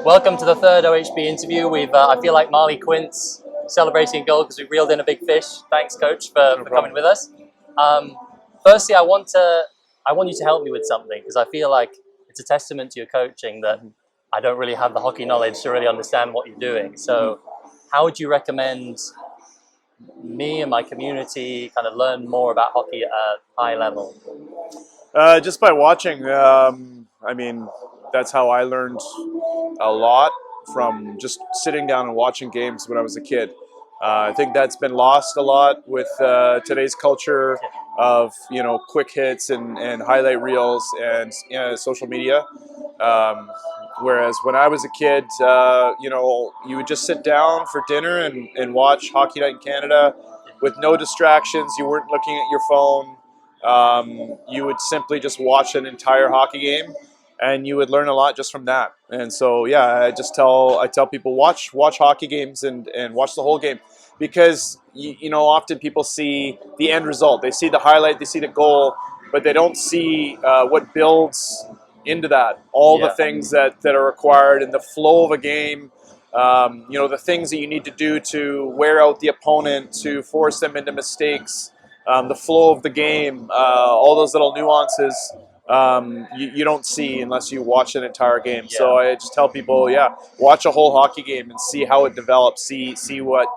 Welcome to the third OHB interview. I feel like Marley Quint's celebrating a goal because we reeled in a big fish. Thanks, Coach, for coming with us. Firstly, I want you to help me with something because I feel like it's a testament to your coaching that I don't really have the hockey knowledge to really understand what you're doing. So, how would you recommend me and my community kind of learn more about hockey at a high level? Just by watching. I mean, that's how I learned a lot, from just sitting down and watching games when I was a kid. I think that's been lost a lot with today's culture of quick hits and highlight reels and social media. Whereas when I was a kid, you would just sit down for dinner and watch Hockey Night in Canada with no distractions. You weren't looking at your phone. You would simply just watch an entire hockey game, and you would learn a lot just from that. And so, yeah, I tell people watch hockey games and watch the whole game, because often people see the end result. They see the highlight, they see the goal, but they don't see what builds into that. All the things that are required in the flow of a game. The things that you need to do to wear out the opponent, to force them into mistakes. The flow of the game, all those little nuances you don't see unless you watch an entire game. Yeah. So I just tell people, watch a whole hockey game and see how it develops. See what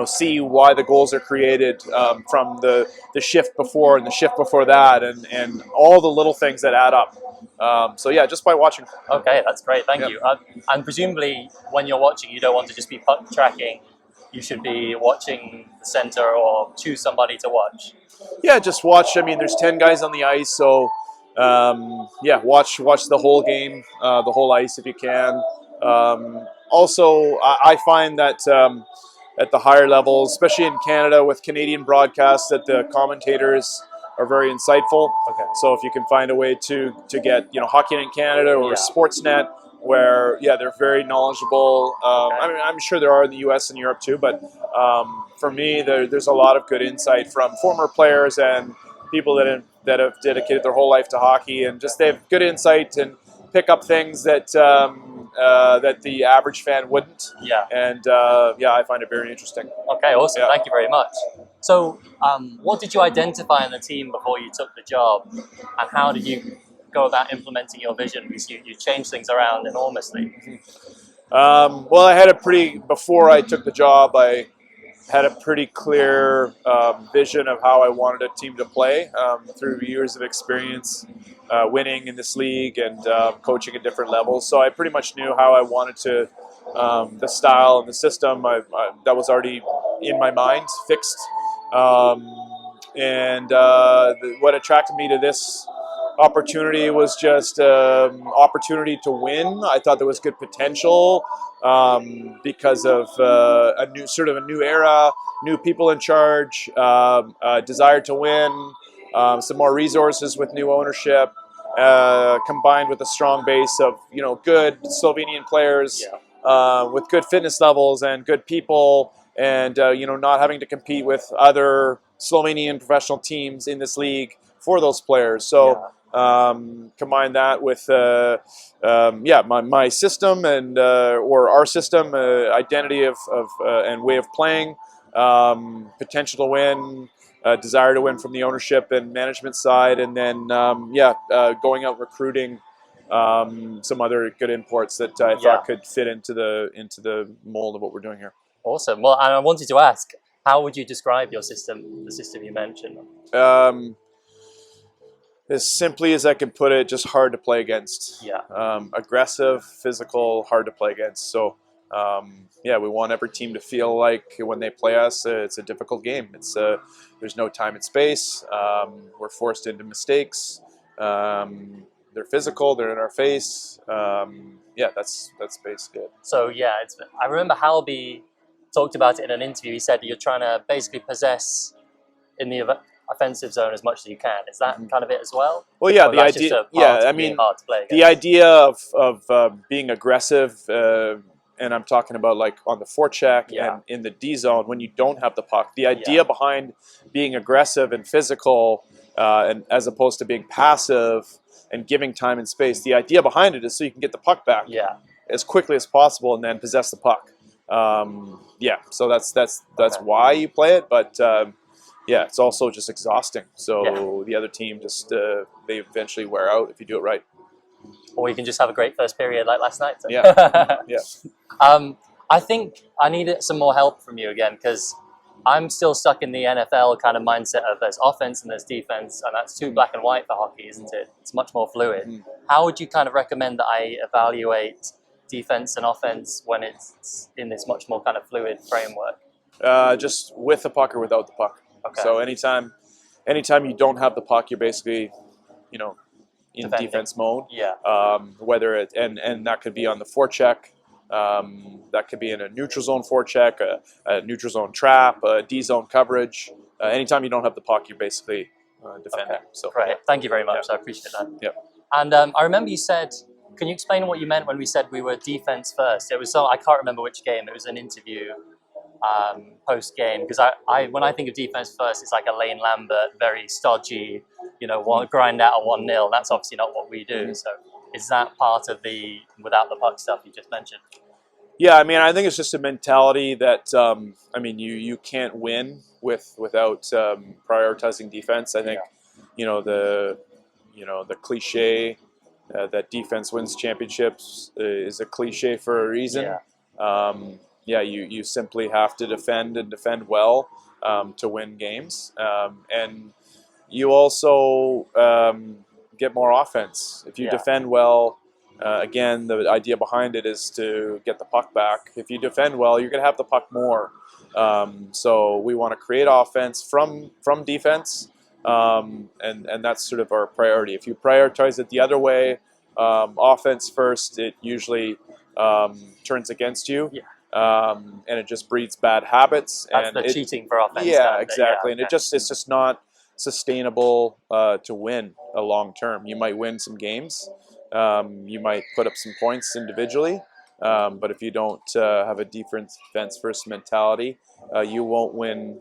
see why the goals are created from the shift before and the shift before that, and all the little things that add up. Just by watching. Okay, that's great. Thank you. And presumably, when you're watching, you don't want to just be puck tracking. You should be watching the center or choose somebody to watch. Yeah, just watch. I mean, there's 10 guys on the ice, so watch the whole game, the whole ice if you can. Also, I find that at the higher levels, especially in Canada with Canadian broadcasts, that the commentators are very insightful. Okay. So if you can find a way to get Hockey Night in Canada or Sportsnet, where they're very knowledgeable. I'm sure there are in the U.S. and Europe too, but for me, there's a lot of good insight from former players and people that have dedicated their whole life to hockey, and just they have good insight and pick up things that that the average fan wouldn't. Yeah. And I find it very interesting. Okay, awesome. Yeah. Thank you very much. So, what did you identify in the team before you took the job, and how did you go about implementing your vision? Because you changed things around enormously. Well, I had before I took the job, I had a pretty clear vision of how I wanted a team to play through years of experience winning in this league and coaching at different levels. So I pretty much knew how I wanted to, the style and the system that was already in my mind, fixed. What attracted me to this opportunity was just opportunity to win. I thought there was good potential because of a new era, new people in charge, desire to win, some more resources with new ownership, combined with a strong base of good Slovenian players with good fitness levels and good people, and not having to compete with other Slovenian professional teams in this league for those players. So. Combine that with my system and or our system, identity of and way of playing, potential to win, desire to win from the ownership and management side, and then going out recruiting some other good imports that I thought could fit into the mold of what we're doing here. Awesome. Well, and I wanted to ask, how would you describe your system, the system you mentioned? As simply as I can put it, just hard to play against. Yeah. Aggressive, physical, hard to play against. So, we want every team to feel like when they play us, it's a difficult game. There's no time and space. We're forced into mistakes. They're physical. They're in our face. That's basically it. So I remember Halby talked about it in an interview. He said that you're trying to basically possess in the offensive zone as much as you can. Is that kind of it as well? Well, yeah, the idea. I mean, hard to play against. The idea of being aggressive, and I'm talking about like on the forecheck and in the D zone when you don't have the puck. The idea behind being aggressive and physical, and as opposed to being passive and giving time and space. The idea behind it is so you can get the puck back. Yeah. as quickly as possible and then possess the puck. Yeah, so that's why you play it, but yeah, it's also just exhausting. So the other team just they eventually wear out if you do it right. Or you can just have a great first period like last night. Yeah, yeah. I think I need some more help from you again, because I'm still stuck in the NFL kind of mindset of there's offense and there's defense, and that's too black and white for hockey, isn't it? It's much more fluid. How would you kind of recommend that I evaluate defense and offense when it's in this much more kind of fluid framework? Just with the puck or without the puck. Okay. So anytime you don't have the puck, you're basically, you know, in Defending. defense mode. Yeah. Whether it and that could be on the forecheck, that could be in a neutral zone forecheck, a neutral zone trap, a D zone coverage. Anytime you don't have the puck, you're basically defending. Okay. So great. yeah. Thank you very much. I appreciate that. Yeah. And I remember you said, can you explain what you meant when we said we were defense first? It was I can't remember which game. It was an interview post game, because I when I think of defense first, it's like a Lane Lambert, very stodgy, grind out a 1-0. That's obviously not what we do. So is that part of the without the puck stuff you just mentioned? Yeah, I mean, I think it's just a mentality that I mean, you can't win without prioritizing defense. I think the cliche that defense wins championships is a cliche for a reason. Yeah. You simply have to defend and defend well to win games, and you also get more offense if you defend well. Again, the idea behind it is to get the puck back. If you defend well, you're going to have the puck more. So we want to create offense from defense, and that's sort of our priority. If you prioritize it the other way, offense first, it usually turns against you. Yeah. And it just breeds bad habits. That's and the cheating for offense. Yeah, exactly. And okay. it's just not sustainable to win a long term. You might win some games. You might put up some points individually. But if you don't have a defense first mentality, you won't win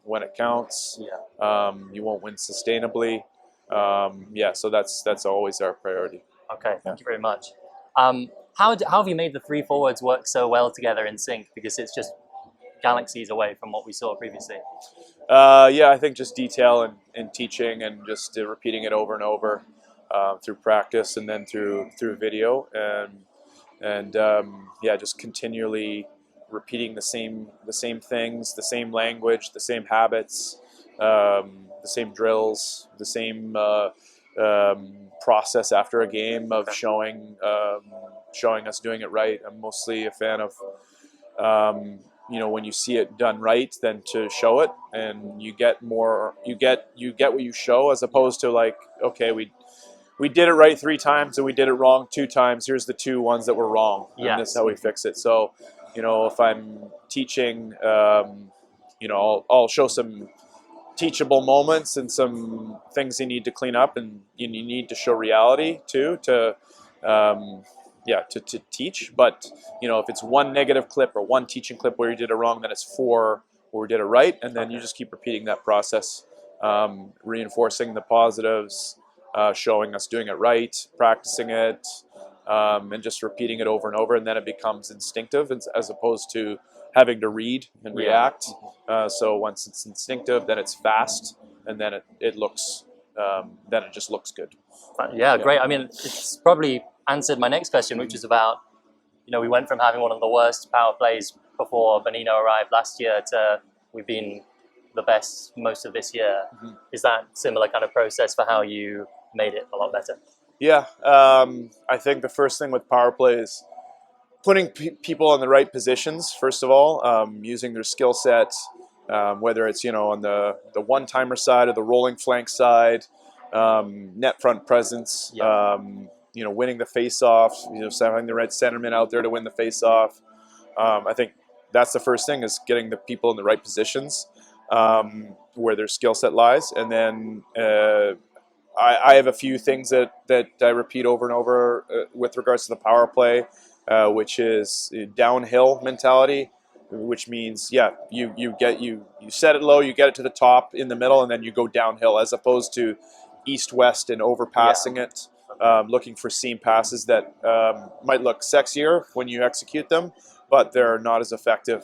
when it counts. Yeah. You won't win sustainably. Yeah, so that's always our priority. Okay, thank you very much. How have you made the three forwards work so well together in sync? Because it's just galaxies away from what we saw previously. Yeah, I think just detail and teaching and just repeating it over and over through practice and then through video and yeah, just continually repeating the same things, the same language, the same habits, the same drills, the same process after a game of showing us doing it right. I'm mostly a fan of when you see it done right, then to show it, and you get what you show, as opposed to like, okay, we did it right 3 times and we did it wrong 2 times. Here's the 2 ones that were wrong, and this is how we fix it. So, if I'm teaching, I'll show some teachable moments and some things you need to clean up, and you need to show reality too to teach. But if it's 1 negative clip or 1 teaching clip where you did it wrong, then it's 4 where we did it right, and then you just keep repeating that process, reinforcing the positives, showing us doing it right, practicing it, and just repeating it over and over, and then it becomes instinctive as opposed to having to read and react. So once it's instinctive, then it's fast, and then it looks, then it just looks good. Yeah, great. I mean, it's probably answered my next question, which is about, we went from having one of the worst power plays before Bonino arrived last year to we've been the best most of this year. Is that similar kind of process for how you made it a lot better? Yeah, I think the first thing with power play is putting people in the right positions, first of all, using their skill set, whether it's, on the one-timer side or the rolling flank side, net front presence, winning the face-off, having the right centerman out there to win the face-off. I think that's the first thing, is getting the people in the right positions where their skill set lies. And then I have a few things that I repeat over and over with regards to the power play, which is downhill mentality, which means, you set it low, you get it to the top in the middle, and then you go downhill, as opposed to east-west and overpassing it. looking for seam passes that might look sexier when you execute them, but they're not as effective.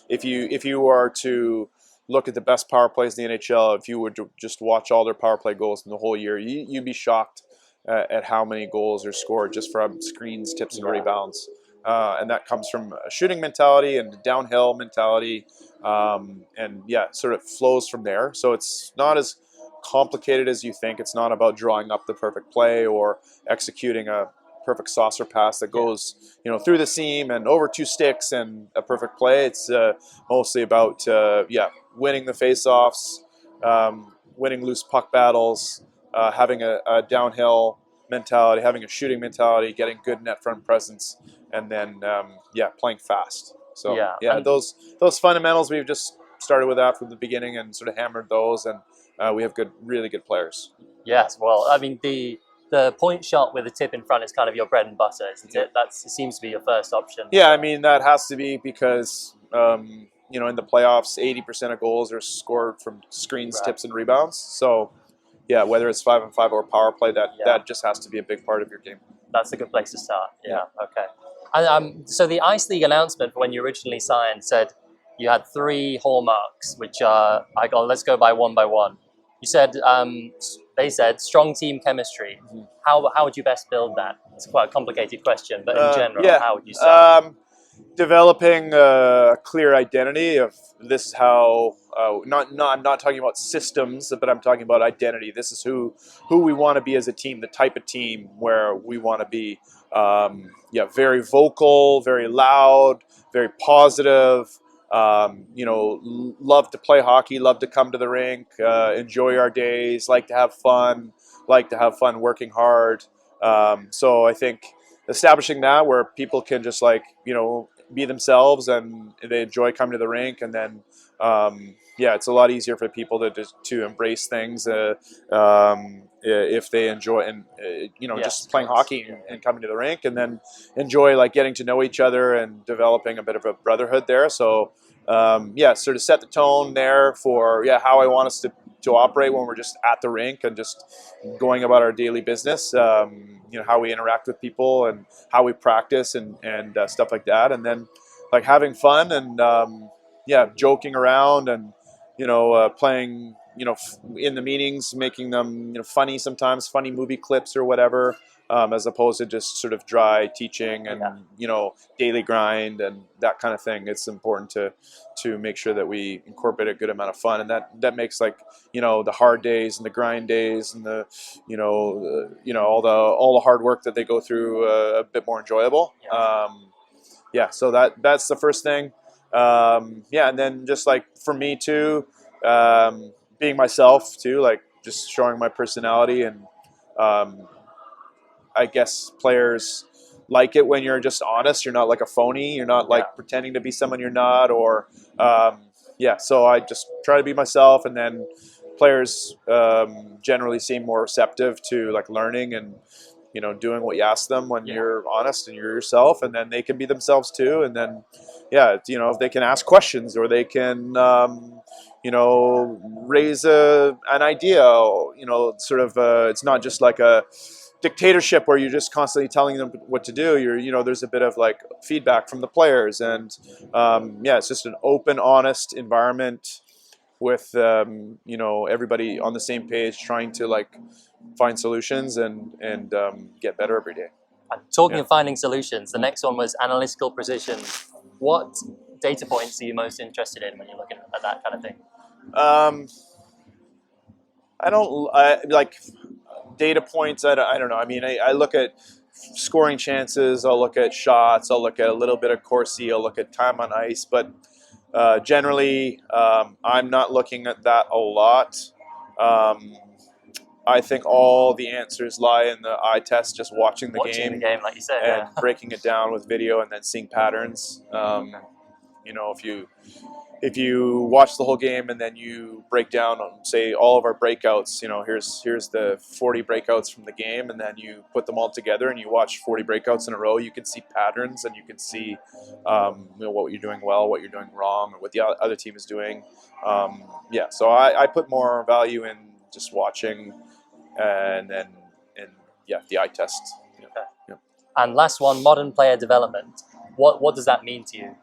If you are to look at the best power plays in the NHL, if you were to just watch all their power play goals in the whole year, you'd be shocked at how many goals are scored just from screens, tips, and rebounds. And that comes from a shooting mentality and a downhill mentality, and yeah, sort of flows from there. So it's not as complicated as you think. It's not about drawing up the perfect play or executing a perfect saucer pass that goes, through the seam and over two sticks and a perfect play. It's mostly about winning the faceoffs, winning loose puck battles, having a downhill mentality, having a shooting mentality, getting good net front presence, and then playing fast. So those fundamentals, we've just started with that from the beginning and sort of hammered those, and we have really good players. Yes, well, I mean the point shot with a tip in front is kind of your bread and butter, isn't it? It seems to be your first option. Yeah, I mean that has to be because in the playoffs, 80% of goals are scored from screens, tips, and rebounds. So yeah, whether it's 5-on-5 or power play, that just has to be a big part of your game. That's a good place to start. Yeah. Okay. And so the Ice League announcement when you originally signed said you had 3 hallmarks, which are let's go by one. You said they said strong team chemistry. Mm-hmm. How would you best build that? It's quite a complicated question, but in general, how would you start? Developing a clear identity of this is how. I'm not talking about systems, but I'm talking about identity. This is who we want to be as a team, the type of team where we want to be. Very vocal, very loud, very positive. Love to play hockey, love to come to the rink, enjoy our days, like to have fun working hard. So I think establishing that where people can just be themselves and they enjoy coming to the rink, and then it's a lot easier for people to embrace things if they enjoy and just playing hockey and coming to the rink, and then enjoy getting to know each other and developing a bit of a brotherhood there. So sort of set the tone there for how I want us to operate when we're just at the rink and just going about our daily business. How we interact with people and how we practice and stuff like that, and then having fun and joking around and playing in the meetings, making them funny sometimes, funny movie clips or whatever, as opposed to just sort of dry teaching and daily grind and that kind of thing. It's important to make sure that we incorporate a good amount of fun, and that makes the hard days and the grind days and the all the hard work that they go through a bit more enjoyable. So that's the first thing. And then just for me too, being myself too, just showing my personality, and I guess players like it when you're just honest. You're not like a phony. You're not pretending to be someone you're not. Or so I just try to be myself, and then players generally seem more receptive to learning and doing what you ask them when you're honest and you're yourself, and then they can be themselves too. And then if they can ask questions or they can raise an idea, it's not just like a dictatorship where you're just constantly telling them what to do. There's a bit of feedback from the players, and it's just an open, honest environment with everybody on the same page, trying to find solutions and get better every day. Talking of finding solutions, the next one was analytical precision. What data points are you most interested in when you're looking at that kind of thing? I like data points. I don't know. I mean, I look at scoring chances. I'll look at shots. I'll look at a little bit of Corsi. I'll look at time on ice. But generally, I'm not looking at that a lot. I think all the answers lie in the eye test, just watching the game, like you said, and breaking it down with video and then seeing patterns. If you watch the whole game and then you break down, say, all of our breakouts, here's the 40 breakouts from the game, and then you put them all together and you watch 40 breakouts in a row, you can see patterns and you can see what you're doing well, what you're doing wrong, or what the other team is doing. So I put more value in just watching and the eye test. Yeah. Okay. Yeah. And last one, modern player development. What does that mean to you?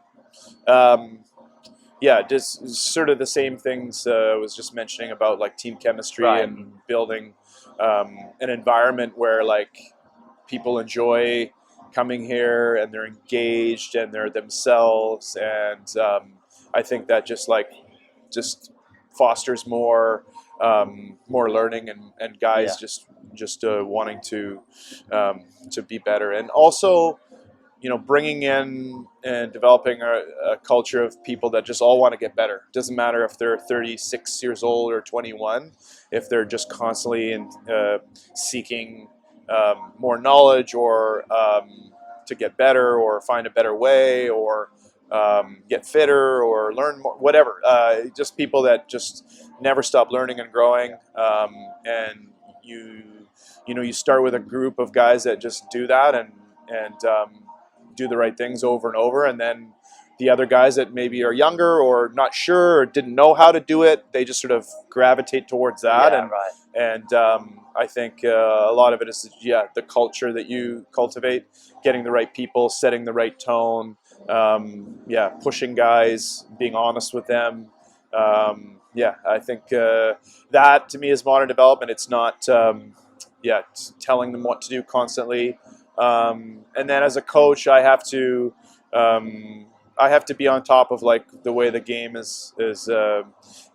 Yeah, just sort of the same things I was just mentioning about like team chemistry Right. and building an environment where like people enjoy coming here and they're engaged and they're themselves, and I think that just fosters more learning and guys Yeah. just wanting to be better, and also bringing in and developing a culture of people that just all want to get better. Doesn't matter if they're 36 years old or 21, if they're just constantly seeking more knowledge or to get better or find a better way or get fitter or learn more, whatever. Just people that just never stop learning and growing. And you start with a group of guys that just do that and do the right things over and over, and then the other guys that maybe are younger or not sure or didn't know how to do it, they just sort of gravitate towards that. Yeah, right. And I think a lot of it is the culture that you cultivate, getting the right people, setting the right tone, pushing guys, being honest with them. I think that to me is modern development. It's not telling them what to do constantly. And then as a coach, I have to be on top of like the way the game is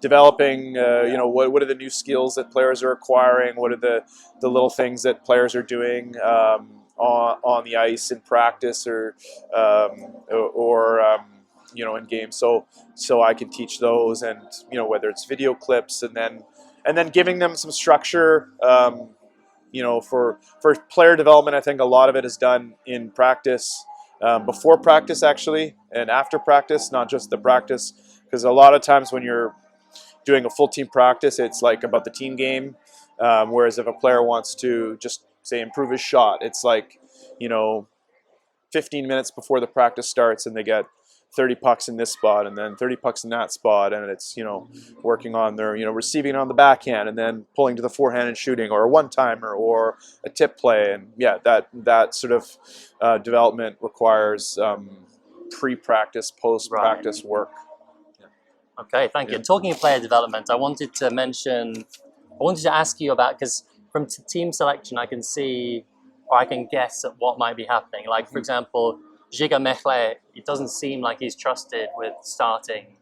developing. What are the new skills that players are acquiring? What are the little things that players are doing on the ice in practice or in games? So I can teach those, and whether it's video clips, and then giving them some structure. For player development, I think a lot of it is done in practice, before practice actually, and after practice, not just the practice. Because a lot of times when you're doing a full team practice, it's like about the team game. Whereas if a player wants to just say improve his shot, it's like 15 minutes before the practice starts, and they get 30 pucks in this spot and then 30 pucks in that spot, and it's working on their receiving on the backhand and then pulling to the forehand and shooting, or a one-timer or a tip play. And that sort of development requires pre-practice, post-practice work. Okay, thank you. Talking of player development, I wanted to ask you about, because from team selection, I can see, or I can guess at what might be happening. Like, for example, Giga Mechle, it doesn't seem like he's trusted with starting.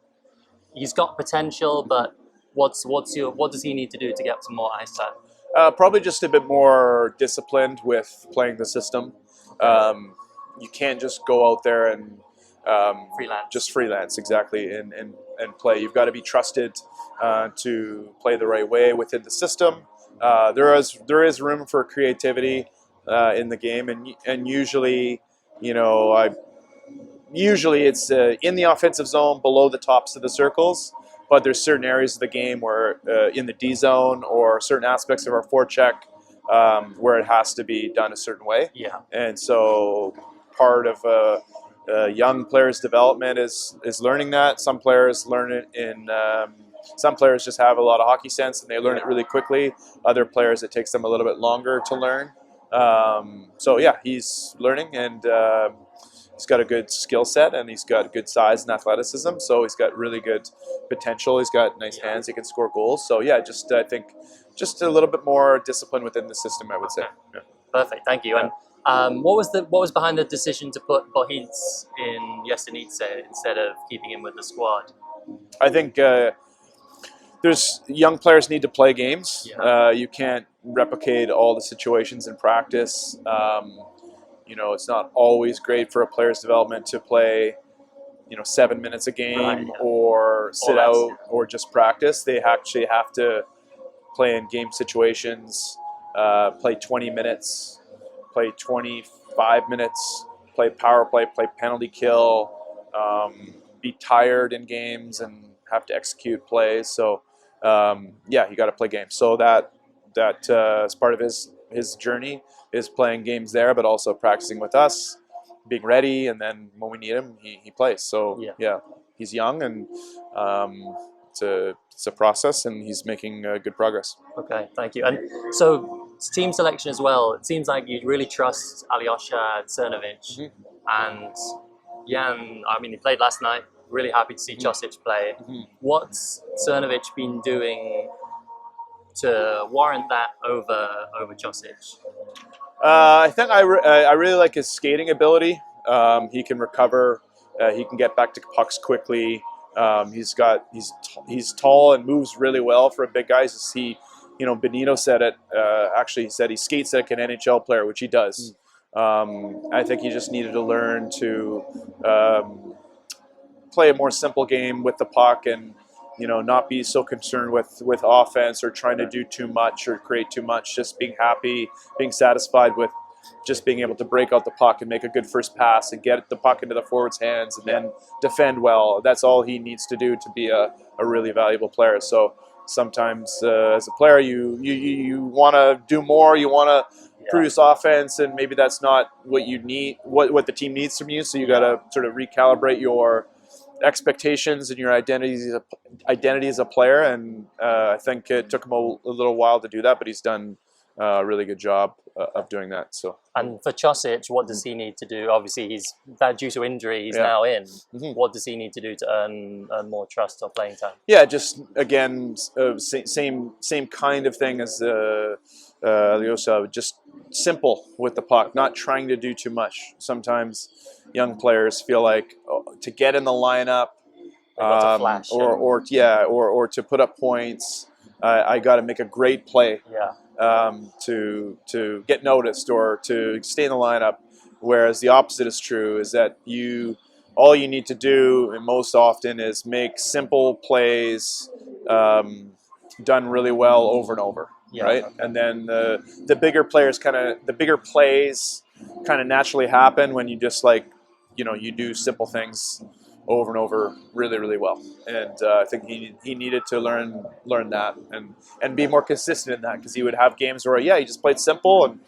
He's got potential, but what does he need to do to get some more ice time? Probably just a bit more disciplined with playing the system. You can't just go out there and freelance exactly and play. You've got to be trusted to play the right way within the system. There is room for creativity in the game, and usually it's in the offensive zone below the tops of the circles. But there's certain areas of the game where in the D zone or certain aspects of our forecheck where it has to be done a certain way. Yeah. And so part of young players' development is learning that. Some players learn it some players just have a lot of hockey sense and they learn it really quickly. Other players, it takes them a little bit longer to learn. He's learning, and he's got a good skill set, and he's got good size and athleticism. So he's got really good potential. He's got nice hands. He can score goals. So I think just a little bit more discipline within the system, I would say. Yeah. Perfect. Thank you. And what was behind the decision to put Bohinc in Jesenice instead of keeping him with the squad? I think there's young players need to play games. Yeah. You can't replicate all the situations in practice. It's not always great for a player's development to play 7 minutes a game, or sit out, or just practice. They actually have to play in game situations, play 20 minutes, play 25 minutes, play power play, play penalty kill, be tired in games and have to execute plays. So you got to play games. So that is part of his journey, is playing games there, but also practicing with us, being ready, and then when we need him, he plays. So he's young, and it's a process, and he's making good progress. Okay, thank you. And so team selection as well. It seems like you really trust Alyosha Cernovic and Jan. I mean, he played last night. Really happy to see Josic play. What's Cernovic been doing to warrant that over Josic? I think I really like his skating ability. He can recover. He can get back to pucks quickly. He's tall and moves really well for a big guy. Benito said it. Actually, he said he skates like an NHL player, which he does. I think he just needed to learn to play a more simple game with the puck and not be so concerned with offense or trying to do too much or create too much. Just being happy, being satisfied with just being able to break out the puck and make a good first pass and get the puck into the forward's hands and then defend well. That's all he needs to do to be a really valuable player. So sometimes as a player, you want to do more. You want to produce offense, and maybe that's not what you need, what the team needs from you. So you got to sort of recalibrate your expectations and your identity as a player. And I think it took him a little while to do that, but he's done a really good job of doing that. So. And for Josic, what does he need to do? Obviously, he's that due to injury, he's now in. What does he need to do to earn more trust or playing time? Yeah, just again, same kind of thing as Alyosha. Just simple with the puck, not trying to do too much. Sometimes young players feel like to get in the lineup, Flash or to put up points, I got to make a great play. To get noticed or to stay in the lineup, whereas the opposite is true, is that all you need to do, and most often, is make simple plays done really well over and over, right? And then the bigger plays kind of naturally happen when you just you do simple things over and over really, really well. And I think he needed to learn that and be more consistent in that, because he would have games where he just played simple and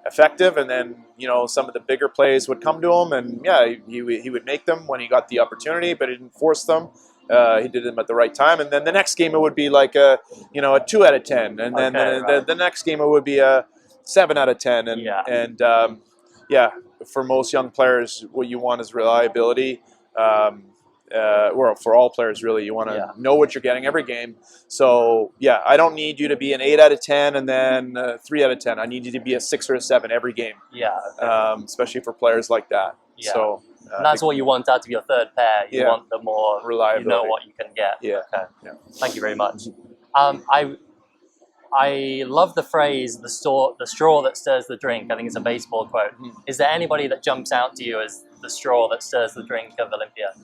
effective, and then some of the bigger plays would come to him, and he would make them when he got the opportunity, but he didn't force them. He did them at the right time, and then the next game it would be like a 2 out of 10, and then the next game it would be a 7 out of 10, and for most young players, what you want is reliability. Or for all players, really, you want to know what you're getting every game. So, I don't need you to be an 8 out of 10 and then 3 out of 10. I need you to be a 6 or a 7 every game. Especially for players like that. So, and that's what you want out of your third pair. You want the more reliability. You know what you can get. Thank you very much. I love the phrase, the straw that stirs the drink. I think it's a baseball quote. Is there anybody that jumps out to you as the straw that stirs the drink of Olimpija?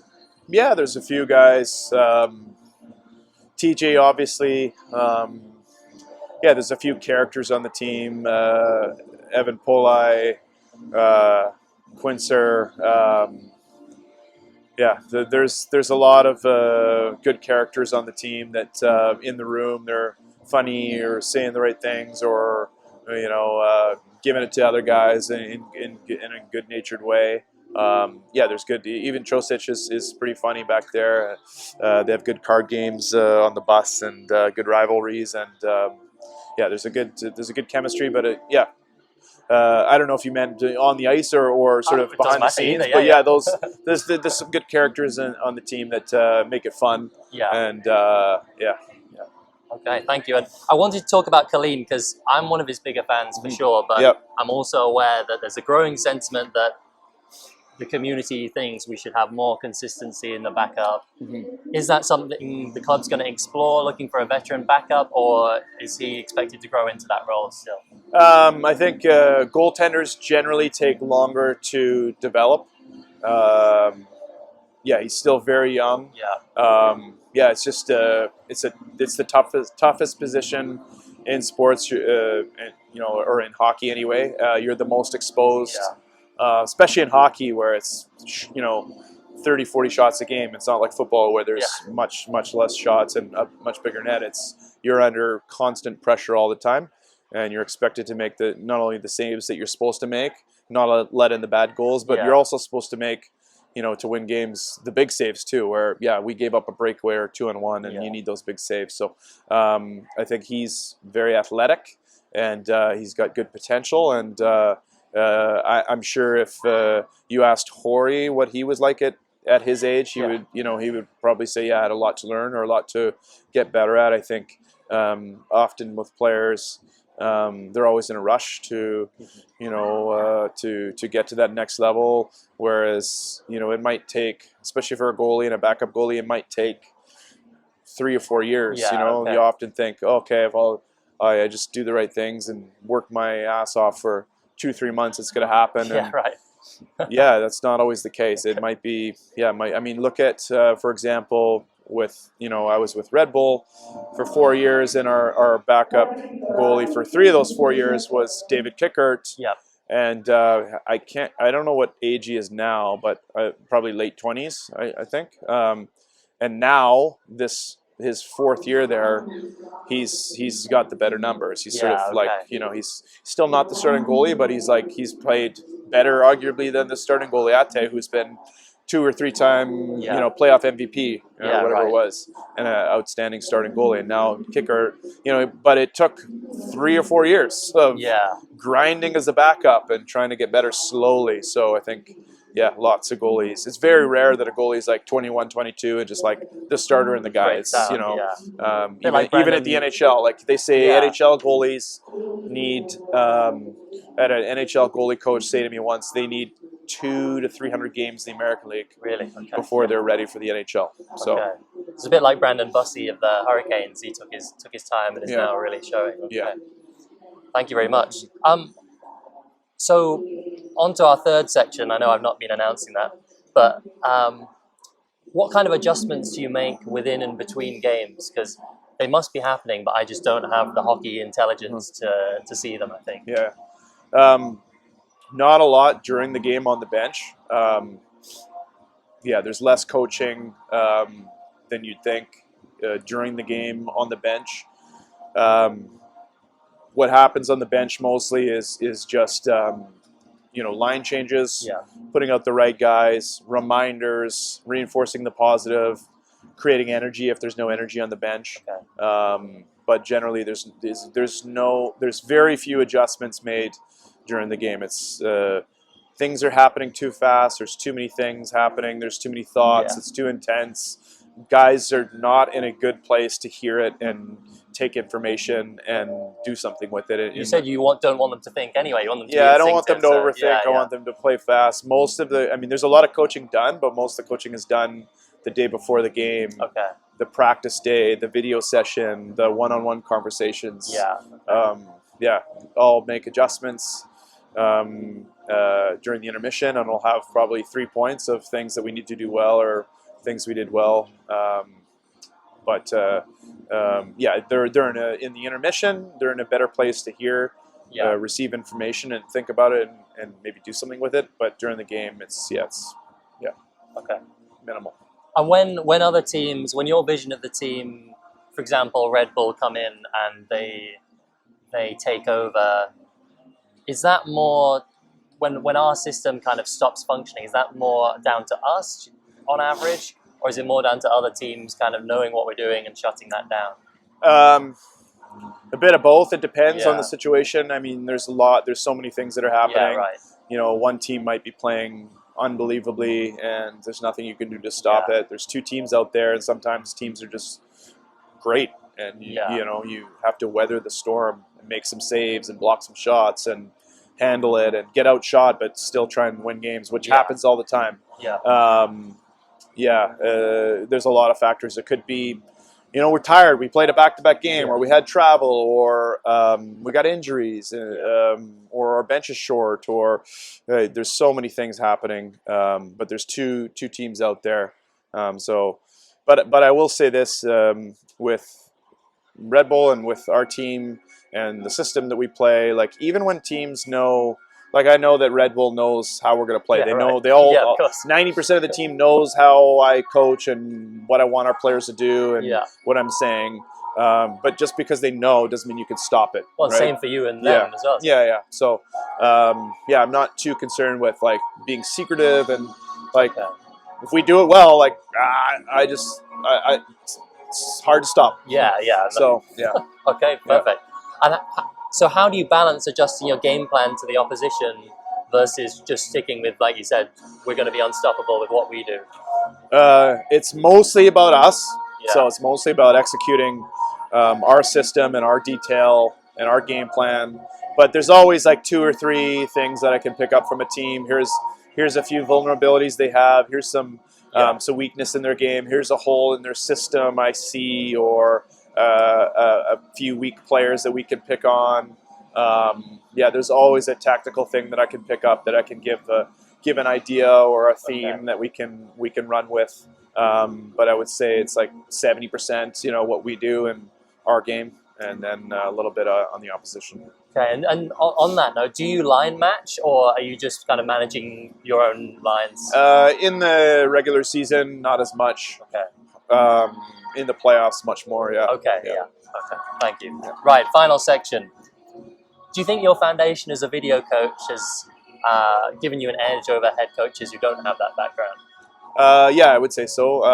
Yeah, there's a few guys. TJ, obviously. There's a few characters on the team. Evan Polai, Quincer. There's a lot of good characters on the team that in the room they're funny or saying the right things or giving it to other guys in a good-natured way. There's good. Even Josic is pretty funny back there. They have good card games on the bus and good rivalries, and there's a good chemistry. But I don't know if you meant on the ice or sort of behind the scenes. There's some good characters on the team that make it fun. Okay, thank you. And I wanted to talk about Colleen because I'm one of his bigger fans for sure, but I'm also aware that there's a growing sentiment that the community thinks we should have more consistency in the backup. Is that something the club's going to explore, looking for a veteran backup, or is he expected to grow into that role still? I think goaltenders generally take longer to develop. He's still very young. It's just it's the toughest position in sports, or in hockey anyway. You're the most exposed. Especially in hockey where it's 30, 40 shots a game. It's not like football where there's much less shots and a much bigger net. You're under constant pressure all the time, and you're expected to make not only the saves that you're supposed to make, not let in the bad goals, but you're also supposed to make, to win games, the big saves too, where we gave up a breakaway or 2-on-1 and you need those big saves. So I think he's very athletic. and he's got good potential. And I'm sure if you asked Hori what he was like at his age, he would, he would probably say, yeah, I had a lot to learn or a lot to get better at. I think often with players, they're always in a rush to, to get to that next level. Whereas, it might take, especially for a goalie and a backup goalie, it might take 3 or 4 years. Yeah, okay. You often think, okay, if I just do the right things and work my ass off for 2-3 months, it's going to happen. Yeah, and right. yeah, that's not always the case. It might be, I mean, look at, for example, with, I was with Red Bull for 4 years, and our backup goalie for 3 of those 4 years was David Kickert. Yeah. And I don't know what age he is now, but probably late 20s, I think. And now his 4th year there, he's got the better numbers. He's sort of like, he's still not the starting goalie, but he's played better arguably than the starting goalie Ate, who's been 2 or 3 time playoff MVP or whatever it was, and an outstanding starting goalie. And now Kicker, but it took 3 or 4 years of grinding as a backup and trying to get better slowly. So I think, lots of goalies. It's very rare that a goalie's like 21, 22 and just like the starter and the guy. It's, even at the NHL, like they say NHL goalies need, had an NHL goalie coach say to me once, they need 200 to 300 games in the American League before they're ready for the NHL. So it's a bit like Brandon Bussey of the Hurricanes. He took his time and is now really showing. Thank you very much. So on to our third section. I know I've not been announcing that, but what kind of adjustments do you make within and between games? Because they must be happening, but I just don't have the hockey intelligence to see them, I think. Not a lot during the game on the bench. There's less coaching than you'd think during the game on the bench. What happens on the bench mostly is just line changes, putting out the right guys, reminders, reinforcing the positive, creating energy if there's no energy on the bench. But generally, there's very few adjustments made during the game. It's things are happening too fast. There's too many things happening. There's too many thoughts. It's too intense. Guys are not in a good place to hear it and take information and do something with it. You said you don't want them to think anyway. You want them to be I don't want them to overthink. I want them to play fast. There's a lot of coaching done, but most of the coaching is done the day before the game. The practice day, the video session, the one-on-one conversations. I'll make adjustments during the intermission, and we'll have probably 3 points of things that we need to do well or things we did well. They're in the intermission. They're in a better place to hear, receive information, and think about it, and maybe do something with it. But during the game, it's minimal. And when other teams, when your vision of the team, for example, Red Bull come in and they take over, is that more when our system kind of stops functioning? Is that more down to us on average? Or is it more down to other teams kind of knowing what we're doing and shutting that down? A bit of both. It depends on the situation. I mean, there's so many things that are happening. One team might be playing unbelievably and there's nothing you can do to stop it. There's 2 teams out there, and sometimes teams are just great, and you have to weather the storm and make some saves and block some shots and handle it and get outshot but still try and win games, which happens all the time. There's a lot of factors. It could be, we're tired, we played a back-to-back game, or we had travel, or we got injuries, or our bench is short, or there's so many things happening. But there's two teams out there. But I will say this, with Red Bull and with our team and the system that we play, like even when teams know, like I know that Red Bull knows how we're going to play. They know, 90% of the team knows how I coach and what I want our players to do and what I'm saying. But just because they know doesn't mean you can stop it. Well, same for you and them as well. So, I'm not too concerned with like being secretive and like if we do it well, like it's hard to stop. So, yeah. Okay, perfect. And So how do you balance adjusting your game plan to the opposition versus just sticking with, like you said, we're going to be unstoppable with what we do? It's mostly about us. Yeah. So it's mostly about executing our system and our detail and our game plan. But there's always like 2 or 3 things that I can pick up from a team. Here's a few vulnerabilities they have. Here's some weakness in their game. Here's a hole in their system I see, or a few weak players that we can pick on. There's always a tactical thing that I can pick up that I can give an idea or a theme that we can run with. But I would say it's like 70%, what we do in our game, and then a little bit on the opposition. Okay, and on that note, do you line match, or are you just kind of managing your own lines? In the regular season, not as much. Okay. In the playoffs, much more. Yeah. Okay. Yeah. Okay. Thank you. Right. Final section. Do you think your foundation as a video coach has given you an edge over head coaches who don't have that background? Yeah, I would say so.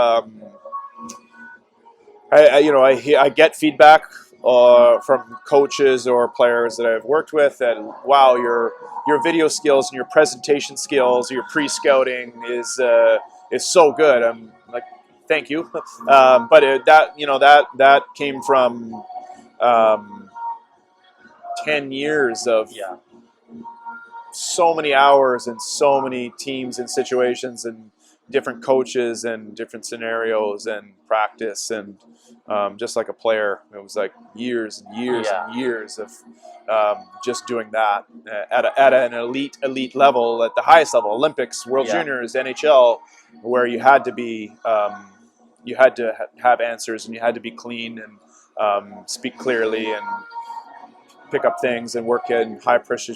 I get feedback from coaches or players that I've worked with that, wow, your video skills and your presentation skills, your pre-scouting is so good. I'm like, thank you. But that came from 10 years of so many hours and so many teams and situations and different coaches and different scenarios and practice, and just like a player, it was like years and years and years of just doing that at an elite level, at the highest level, Olympics, World Juniors, NHL, where you had to be you had to have answers, and you had to be clean and speak clearly and pick up things and work in high pressure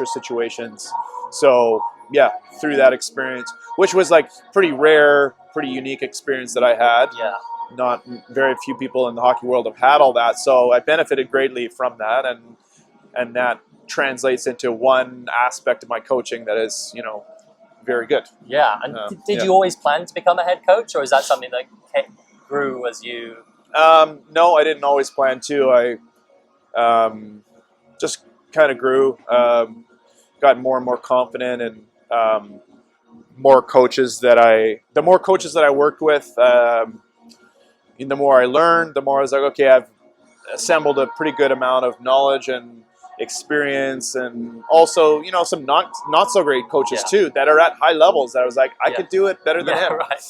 situations. So yeah, through that experience, which was like pretty rare, pretty unique experience that I had. Yeah. Not very few people in the hockey world have had all that. So I benefited greatly from that, and that translates into one aspect of my coaching that is, very good. Yeah. And did you always plan to become a head coach, or is that something that grew as you? No, I didn't always plan to. I just kind of grew, got more and more confident, and the more coaches that I worked with, the more I learned, the more I was like, okay, I've assembled a pretty good amount of knowledge and experience, and also, some not so great coaches too that are at high levels that I was like, I could do it better than him. Right.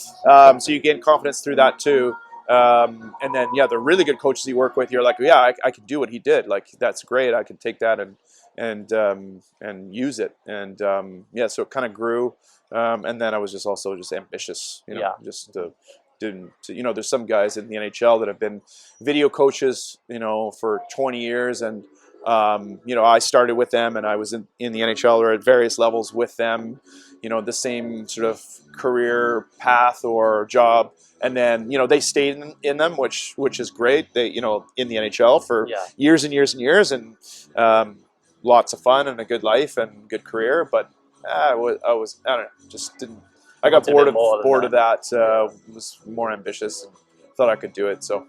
So you gain confidence through that too. And then, the really good coaches you work with, you're like, yeah, I could do what he did. Like, that's great. I could take that and use it. And so it kind of grew. And then I was just ambitious, just there's some guys in the NHL that have been video coaches, for 20 years. And, I started with them, and I was in the NHL or at various levels with them, the same sort of career path or job. And then, they stayed in them, which is great. They, in the NHL for years and years and years, and lots of fun and a good life and good career. But I don't know, just didn't. I got bored of that. Was more ambitious and thought I could do it. So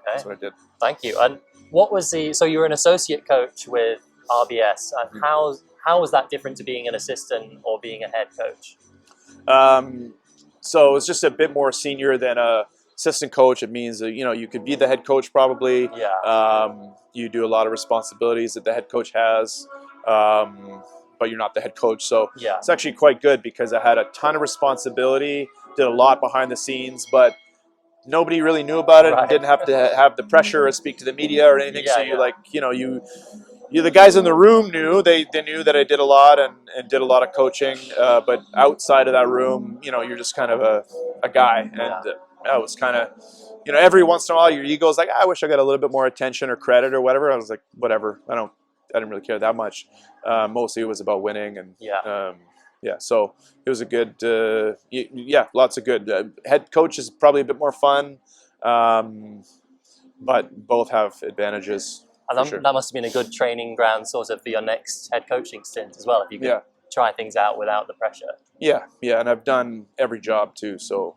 that's what I did. Thank you. And what was so you were an associate coach with RBS, and how was that different to being an assistant or being a head coach? So it's just a bit more senior than a assistant coach. It means that, you could be the head coach probably. You do a lot of responsibilities that the head coach has, but you're not the head coach. So it's actually quite good because I had a ton of responsibility, did a lot behind the scenes, but nobody really knew about it. And didn't have to have the pressure or speak to the media or anything. The guys in the room knew. They knew that I did a lot and did a lot of coaching. But outside of that room, you're just kind of a guy. And I was kind of, every once in a while your ego's like, I wish I got a little bit more attention or credit or whatever. I was like, whatever. I didn't really care that much. Mostly it was about winning. And so it was a good, lots of good. Head coach is probably a bit more fun, but both have advantages. And that must have been a good training ground sort of for your next head coaching stint as well, if you could try things out without the pressure. And I've done every job too, so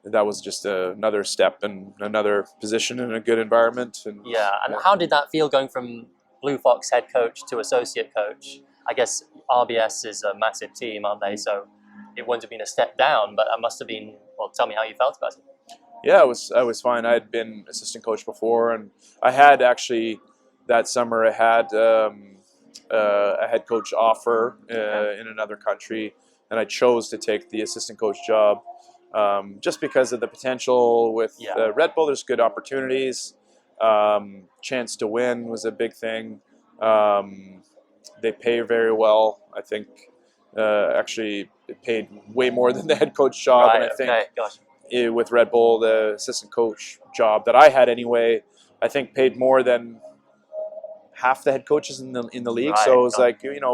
that was just another step and another position in a good environment. And Yeah, and how did that feel going from Blue Fox head coach to associate coach? I guess RBS is a massive team, aren't they? So it wouldn't have been a step down, but it must have been. Well, tell me how you felt about it. Yeah, I was fine. I had been assistant coach before, and I had actually that summer I had a head coach offer in another country, and I chose to take the assistant coach job just because of the potential with Red Bull. There's good opportunities. Chance to win was a big thing. They pay very well. I think actually it paid way more than the head coach job, Right, and I think. okay, gosh. With Red Bull, the assistant coach job that I had anyway, I think paid more than half the head coaches in the league. Right, So it was like, you know,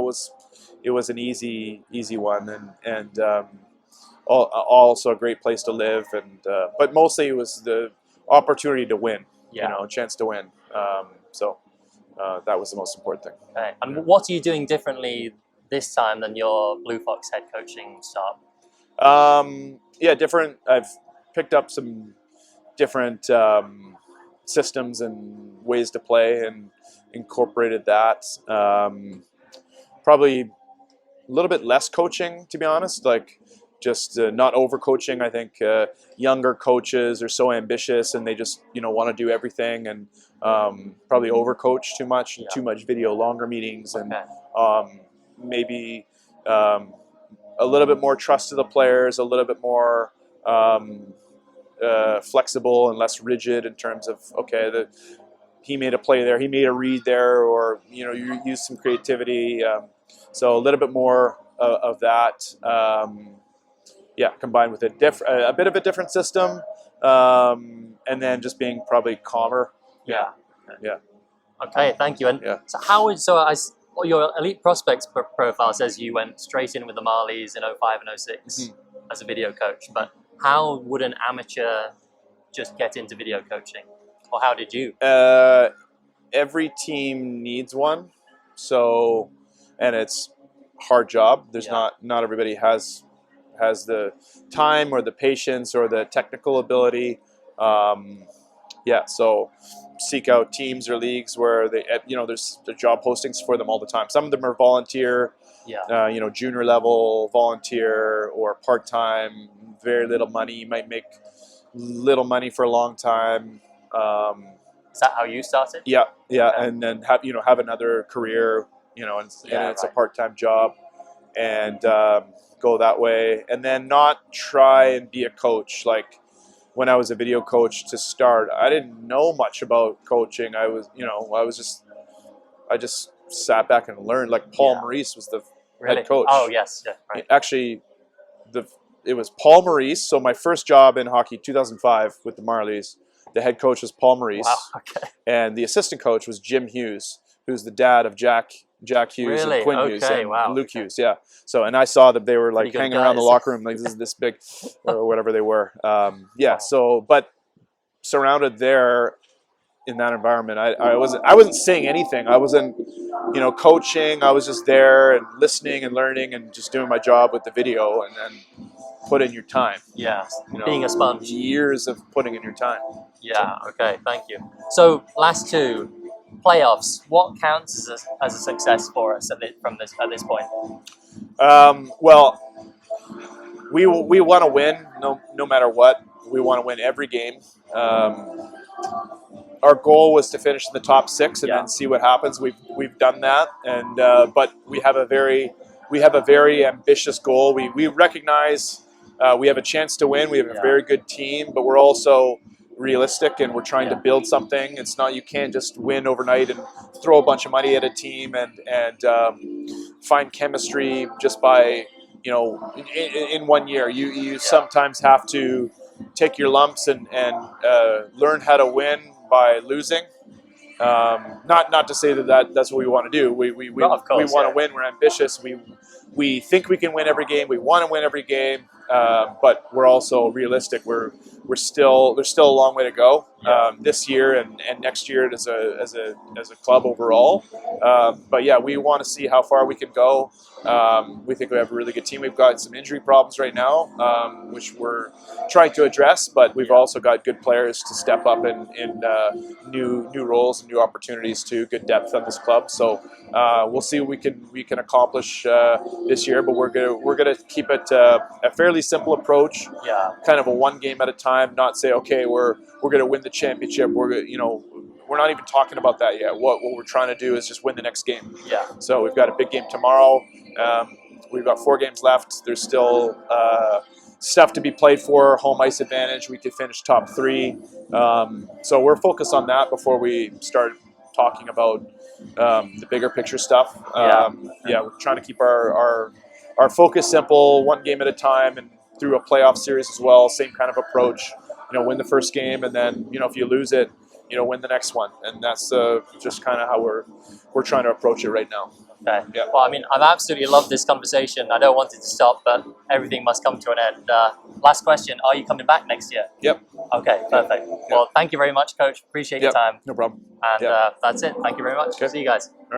it was an easy one, and also a great place to live, and but mostly it was the opportunity to win, you know, a chance to win. So that was the most important thing. Okay. And what are you doing differently this time than your Blue Fox head coaching start? Yeah, different. I've picked up some different systems and ways to play and incorporated that. Probably a little bit less coaching, to be honest. Like just not over coaching. I think younger coaches are so ambitious and they just want to do everything and probably over coach too much, too much video, longer meetings, and maybe. A little bit more trust to the players, a little bit more flexible and less rigid in terms of, okay, he made a play there, he made a read there, or you use some creativity. So a little bit more of that. Combined with a bit of a different system, and then just being probably calmer. Yeah. Yeah. Okay, thank you. And so your elite prospects profile says you went straight in with the Marlies in 05 and 06 as a video coach. But how would an amateur just get into video coaching? Or how did you? Every team needs one. So, and it's a hard job. There's not everybody has the time or the patience or the technical ability. So seek out teams or leagues where there's the job postings for them all the time. Some of them are volunteer, junior level volunteer or part-time, very little money. You might make little money for a long time. Is that how you started? Yeah. And then have another career, and it's a part-time job, and go that way, and then not try and be a coach. Like when I was a video coach to start, I didn't know much about coaching. I just sat back and learned. Like Paul Maurice was the head coach. Oh yes, right. Actually, it was Paul Maurice. So my first job in hockey, 2005, with the Marlies, the head coach was Paul Maurice. Wow, okay. And the assistant coach was Jim Hughes, who's the dad of Jack Hughes and Quinn Hughes and Luke Hughes. Yeah. So, and I saw that they were like hanging around the locker room like this big or whatever they were. So, but surrounded there in that environment, I wasn't saying anything. I wasn't, coaching. I was just there and listening and learning and just doing my job with the video, and then put in your time. Yeah. Being a sponge. Years of putting in your time. Yeah. Okay. Thank you. So last two. Playoffs. What counts as a success for us at this point? Well, we want to win no matter what. We want to win every game. Our goal was to finish in the top 6 and then see what happens. We've done that, and but we have a very ambitious goal. We recognize we have a chance to win. We have a very good team, but we're also realistic, and we're trying to build something. It's not, you can't just win overnight and throw a bunch of money at a team and find chemistry just by in 1 year. You sometimes have to take your lumps and learn how to win by losing. Not to say that's what we want to do. We want to win. We're ambitious. We think we can win every game. We want to win every game. but we're also realistic. There's still a long way to go this year and next year as a club overall. But yeah, we want to see how far we can go. We think we have a really good team. We've got some injury problems right now, which we're trying to address, but we've also got good players to step up in new roles and new opportunities to good depth on this club. So we'll see what we can accomplish this year, but we're gonna keep it a fairly simple approach. Yeah. Kind of a one game at a time. Not say, okay, we're gonna win the championship. We're not even talking about that yet. What we're trying to do is just win the next game. Yeah. So we've got a big game tomorrow. We've got 4 games left. There's still stuff to be played for. Home ice advantage. We could finish top 3. So we're focused on that before we start talking about the bigger picture stuff. We're trying to keep our focus simple, one game at a time, and through a playoff series as well. Same kind of approach. Win the first game, and then if you lose it, win the next one. And that's just kind of how we're trying to approach it right now. Okay. Yeah. Well, I mean, I've absolutely loved this conversation. I don't want it to stop, but everything must come to an end. Last question: are you coming back next year? Yep. Okay. Perfect. Well, thank you very much, Coach. Appreciate your time. No problem. And that's it. Thank you very much. Okay. See you guys.